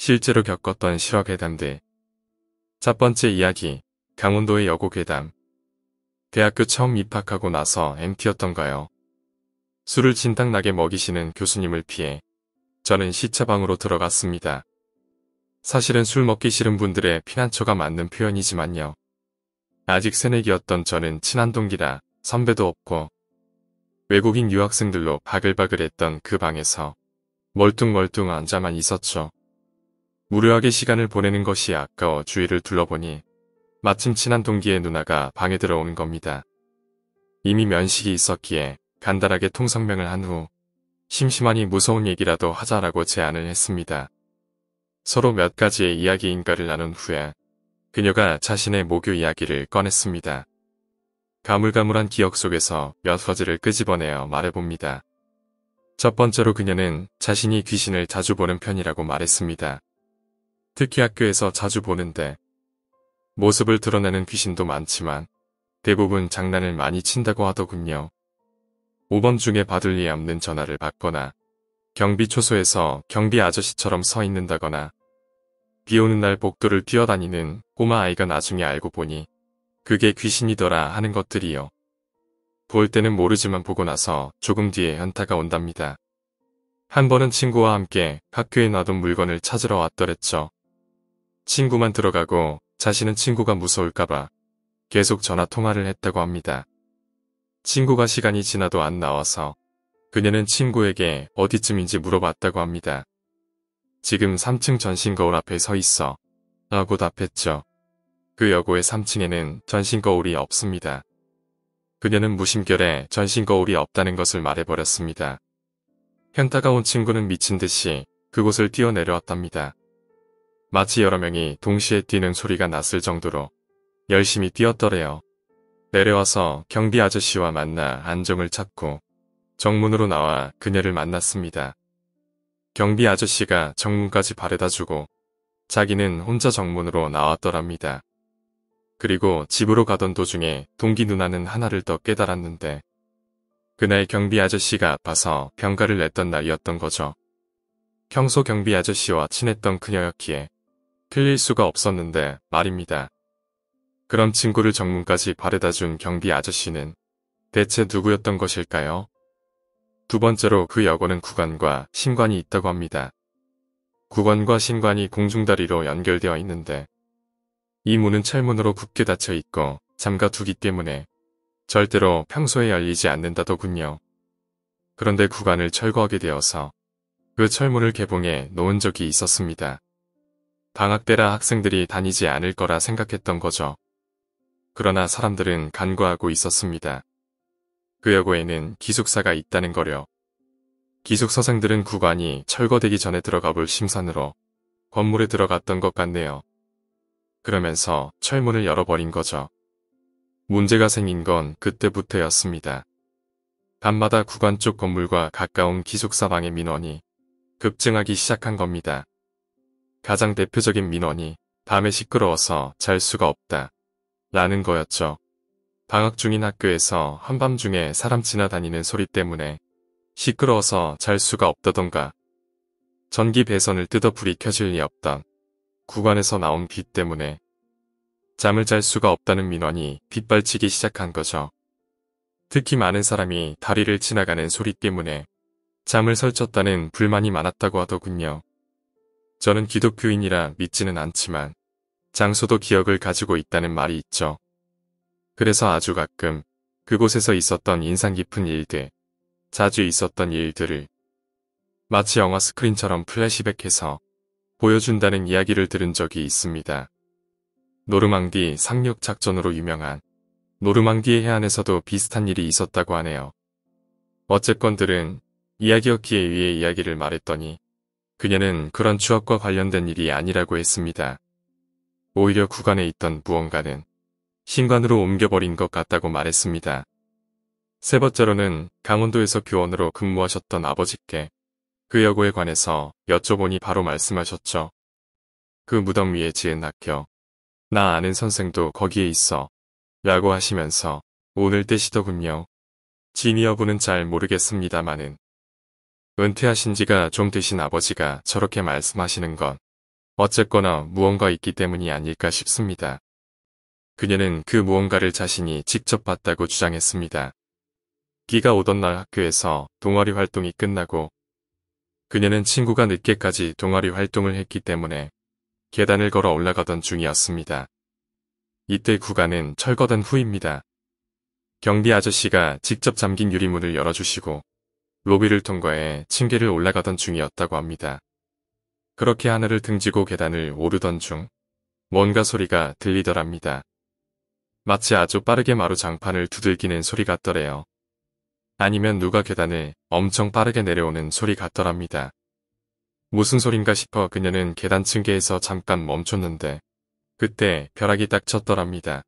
실제로 겪었던 실화괴담들. 첫 번째 이야기, 강원도의 여고괴담. 대학교 처음 입학하고 나서 MT였던가요. 술을 진탕나게 먹이시는 교수님을 피해 저는 시차방으로 들어갔습니다. 사실은 술 먹기 싫은 분들의 피난처가 맞는 표현이지만요. 아직 새내기였던 저는 친한 동기라 선배도 없고 외국인 유학생들로 바글바글했던 그 방에서 멀뚱멀뚱 앉아만 있었죠. 무료하게 시간을 보내는 것이 아까워 주위를 둘러보니 마침 친한 동기의 누나가 방에 들어오는 겁니다. 이미 면식이 있었기에 간단하게 통성명을 한 후 심심하니 무서운 얘기라도 하자라고 제안을 했습니다. 서로 몇 가지의 이야기인가를 나눈 후에 그녀가 자신의 모교 이야기를 꺼냈습니다. 가물가물한 기억 속에서 몇 가지를 끄집어내어 말해봅니다. 첫 번째로 그녀는 자신이 귀신을 자주 보는 편이라고 말했습니다. 특히 학교에서 자주 보는데 모습을 드러내는 귀신도 많지만 대부분 장난을 많이 친다고 하더군요. 오밤 중에 받을 리 없는 전화를 받거나 경비 초소에서 경비 아저씨처럼 서 있는다거나 비 오는 날 복도를 뛰어다니는 꼬마 아이가 나중에 알고 보니 그게 귀신이더라 하는 것들이요. 볼 때는 모르지만 보고 나서 조금 뒤에 현타가 온답니다. 한 번은 친구와 함께 학교에 놔둔 물건을 찾으러 왔더랬죠. 친구만 들어가고 자신은 친구가 무서울까봐 계속 전화 통화를 했다고 합니다. 친구가 시간이 지나도 안 나와서 그녀는 친구에게 어디쯤인지 물어봤다고 합니다. 지금 3층 전신 거울 앞에 서 있어 라고 답했죠. 그 여고의 3층에는 전신 거울이 없습니다. 그녀는 무심결에 전신 거울이 없다는 것을 말해버렸습니다. 현타가 온 친구는 미친 듯이 그곳을 뛰어내려왔답니다. 마치 여러 명이 동시에 뛰는 소리가 났을 정도로 열심히 뛰었더래요. 내려와서 경비 아저씨와 만나 안정을 찾고 정문으로 나와 그녀를 만났습니다. 경비 아저씨가 정문까지 바래다주고 자기는 혼자 정문으로 나왔더랍니다. 그리고 집으로 가던 도중에 동기 누나는 하나를 더 깨달았는데 그날 경비 아저씨가 아파서 병가를 냈던 날이었던 거죠. 평소 경비 아저씨와 친했던 그녀였기에 틀릴 수가 없었는데 말입니다. 그런 친구를 정문까지 바래다준 경비 아저씨는 대체 누구였던 것일까요? 두 번째로 그 여고는 구관과 신관이 있다고 합니다. 구관과 신관이 공중다리로 연결되어 있는데 이 문은 철문으로 굳게 닫혀 있고 잠가두기 때문에 절대로 평소에 열리지 않는다더군요. 그런데 구관을 철거하게 되어서 그 철문을 개봉해 놓은 적이 있었습니다. 방학 때라 학생들이 다니지 않을 거라 생각했던 거죠. 그러나 사람들은 간과하고 있었습니다. 그 여고에는 기숙사가 있다는 거려. 기숙사생들은 구관이 철거되기 전에 들어가 볼 심산으로 건물에 들어갔던 것 같네요. 그러면서 철문을 열어버린 거죠. 문제가 생긴 건 그때부터였습니다. 밤마다 구관 쪽 건물과 가까운 기숙사 방의 민원이 급증하기 시작한 겁니다. 가장 대표적인 민원이 밤에 시끄러워서 잘 수가 없다 라는 거였죠. 방학 중인 학교에서 한밤중에 사람 지나다니는 소리 때문에 시끄러워서 잘 수가 없다던가 전기 배선을 뜯어 불이 켜질 리 없던 구관에서 나온 비 때문에 잠을 잘 수가 없다는 민원이 빗발치기 시작한 거죠. 특히 많은 사람이 다리를 지나가는 소리 때문에 잠을 설쳤다는 불만이 많았다고 하더군요. 저는 기독교인이라 믿지는 않지만 장소도 기억을 가지고 있다는 말이 있죠. 그래서 아주 가끔 그곳에서 있었던 인상 깊은 일들, 자주 있었던 일들을 마치 영화 스크린처럼 플래시백해서 보여준다는 이야기를 들은 적이 있습니다. 노르망디 상륙 작전으로 유명한 노르망디의 해안에서도 비슷한 일이 있었다고 하네요. 어쨌건들은 이야기였기에 위의 이야기를 말했더니 그녀는 그런 추억과 관련된 일이 아니라고 했습니다. 오히려 구간에 있던 무언가는 신관으로 옮겨버린 것 같다고 말했습니다. 세 번째로는 강원도에서 교원으로 근무하셨던 아버지께 그 여고에 관해서 여쭤보니 바로 말씀하셨죠. 그 무덤 위에 지은 학교, 나 아는 선생도 거기에 있어 라고 하시면서 오늘 떼시더군요. 진위 여부는 잘 모르겠습니다마는 은퇴하신 지가 좀 되신 아버지가 저렇게 말씀하시는 건 어쨌거나 무언가 있기 때문이 아닐까 싶습니다. 그녀는 그 무언가를 자신이 직접 봤다고 주장했습니다. 비가 오던 날 학교에서 동아리 활동이 끝나고 그녀는 친구가 늦게까지 동아리 활동을 했기 때문에 계단을 걸어 올라가던 중이었습니다. 이때 구간은 철거된 후입니다. 경비 아저씨가 직접 잠긴 유리문을 열어주시고 로비를 통과해 층계를 올라가던 중이었다고 합니다. 그렇게 하늘을 등지고 계단을 오르던 중 뭔가 소리가 들리더랍니다. 마치 아주 빠르게 마루 장판을 두들기는 소리 같더래요. 아니면 누가 계단을 엄청 빠르게 내려오는 소리 같더랍니다. 무슨 소린가 싶어 그녀는 계단 층계에서 잠깐 멈췄는데 그때 벼락이 딱 쳤더랍니다.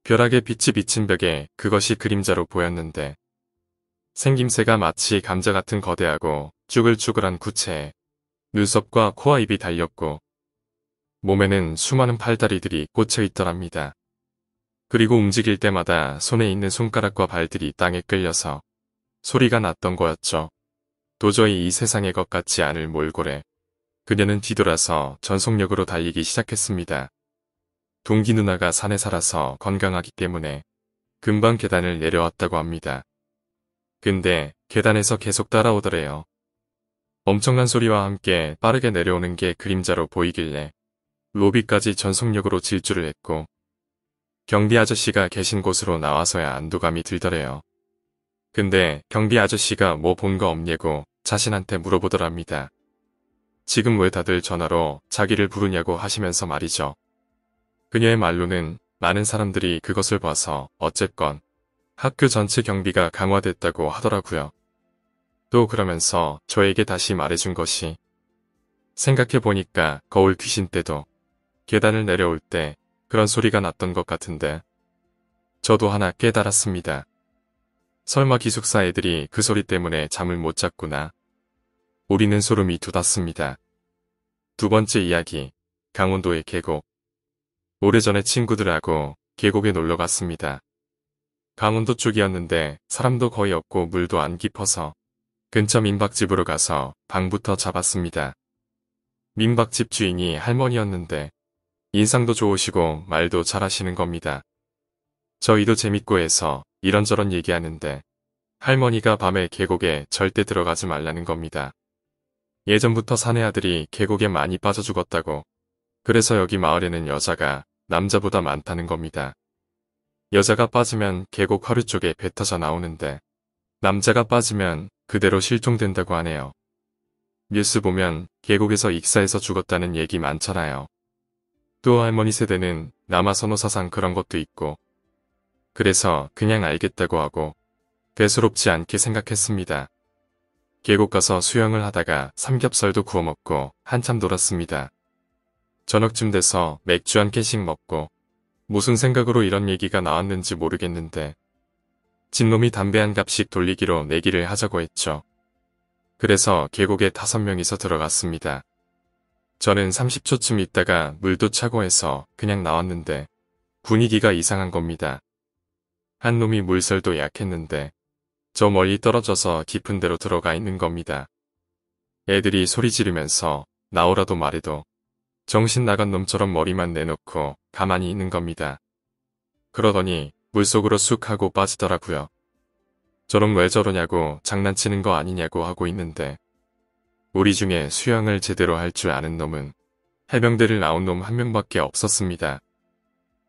벼락의 빛이 비친 벽에 그것이 그림자로 보였는데 생김새가 마치 감자 같은 거대하고 쭈글쭈글한 구체에 눈썹과 코와 입이 달렸고 몸에는 수많은 팔다리들이 꽂혀 있더랍니다. 그리고 움직일 때마다 손에 있는 손가락과 발들이 땅에 끌려서 소리가 났던 거였죠. 도저히 이 세상의 것 같지 않을 몰골에 그녀는 뒤돌아서 전속력으로 달리기 시작했습니다. 동기 누나가 산에 살아서 건강하기 때문에 금방 계단을 내려왔다고 합니다. 근데 계단에서 계속 따라오더래요. 엄청난 소리와 함께 빠르게 내려오는 게 그림자로 보이길래 로비까지 전속력으로 질주를 했고 경비 아저씨가 계신 곳으로 나와서야 안도감이 들더래요. 근데 경비 아저씨가 뭐 본 거 없냐고 자신한테 물어보더랍니다. 지금 왜 다들 전화로 자기를 부르냐고 하시면서 말이죠. 그녀의 말로는 많은 사람들이 그것을 봐서 어쨌건 학교 전체 경비가 강화됐다고 하더라고요. 또 그러면서 저에게 다시 말해준 것이 생각해보니까 거울 귀신 때도 계단을 내려올 때 그런 소리가 났던 것 같은데 저도 하나 깨달았습니다. 설마 기숙사 애들이 그 소리 때문에 잠을 못 잤구나. 우리는 소름이 돋았습니다. 두 번째 이야기, 강원도의 계곡. 오래전에 친구들하고 계곡에 놀러 갔습니다. 강원도 쪽이었는데 사람도 거의 없고 물도 안 깊어서 근처 민박집으로 가서 방부터 잡았습니다. 민박집 주인이 할머니였는데 인상도 좋으시고 말도 잘하시는 겁니다. 저희도 재밌고 해서 이런저런 얘기하는데 할머니가 밤에 계곡에 절대 들어가지 말라는 겁니다. 예전부터 사내 아들이 계곡에 많이 빠져 죽었다고. 그래서 여기 마을에는 여자가 남자보다 많다는 겁니다. 여자가 빠지면 계곡 허리 쪽에 배 터져 나오는데 남자가 빠지면 그대로 실종된다고 하네요. 뉴스 보면 계곡에서 익사해서 죽었다는 얘기 많잖아요. 또 할머니 세대는 남아선호사상 그런 것도 있고 그래서 그냥 알겠다고 하고 대수롭지 않게 생각했습니다. 계곡 가서 수영을 하다가 삼겹살도 구워 먹고 한참 놀았습니다. 저녁쯤 돼서 맥주 한 캔씩 먹고 무슨 생각으로 이런 얘기가 나왔는지 모르겠는데 진놈이 담배 한 갑씩 돌리기로 내기를 하자고 했죠. 그래서 계곡에 5명이서 들어갔습니다. 저는 30초쯤 있다가 물도 차고 해서 그냥 나왔는데 분위기가 이상한 겁니다. 한 놈이 물살도 약했는데 저 멀리 떨어져서 깊은 데로 들어가 있는 겁니다. 애들이 소리 지르면서 나오라도 말해도 정신 나간 놈처럼 머리만 내놓고 가만히 있는 겁니다. 그러더니 물속으로 쑥 하고 빠지더라고요. 저놈 왜 저러냐고 장난치는 거 아니냐고 하고 있는데 우리 중에 수영을 제대로 할 줄 아는 놈은 해병대를 나온 놈 한 명밖에 없었습니다.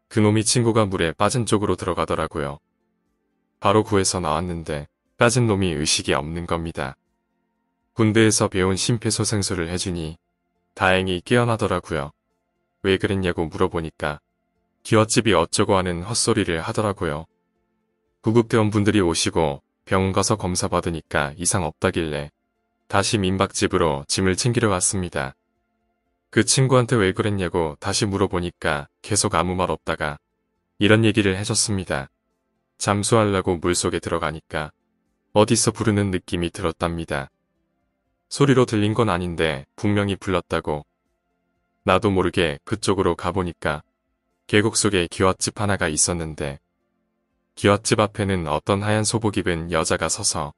그 놈이 친구가 물에 빠진 쪽으로 들어가더라고요. 바로 구해서 나왔는데 빠진 놈이 의식이 없는 겁니다. 군대에서 배운 심폐소생술을 해주니 다행히 깨어나더라고요. 왜 그랬냐고 물어보니까 기와집이 어쩌고 하는 헛소리를 하더라고요. 구급대원분들이 오시고 병원 가서 검사 받으니까 이상 없다길래 다시 민박집으로 짐을 챙기러 갔습니다. 그 친구한테 왜 그랬냐고 다시 물어보니까 계속 아무 말 없다가 이런 얘기를 해줬습니다. 잠수하려고 물속에 들어가니까 어디서 부르는 느낌이 들었답니다. 소리로 들린 건 아닌데 분명히 불렀다고. 나도 모르게 그쪽으로 가보니까 계곡 속에 기와집 하나가 있었는데 기와집 앞에는 어떤 하얀 소복 입은 여자가 서서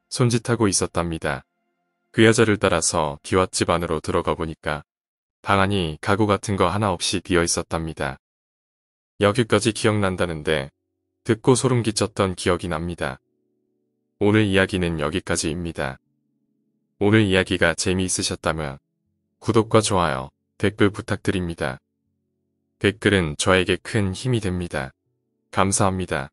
손짓하고 있었답니다. 그 여자를 따라서 기와집 안으로 들어가 보니까 방 안이 가구 같은 거 하나 없이 비어 있었답니다. 여기까지 기억난다는데 듣고 소름 끼쳤던 기억이 납니다. 오늘 이야기는 여기까지입니다. 오늘 이야기가 재미있으셨다면 구독과 좋아요, 댓글 부탁드립니다. 댓글은 저에게 큰 힘이 됩니다. 감사합니다.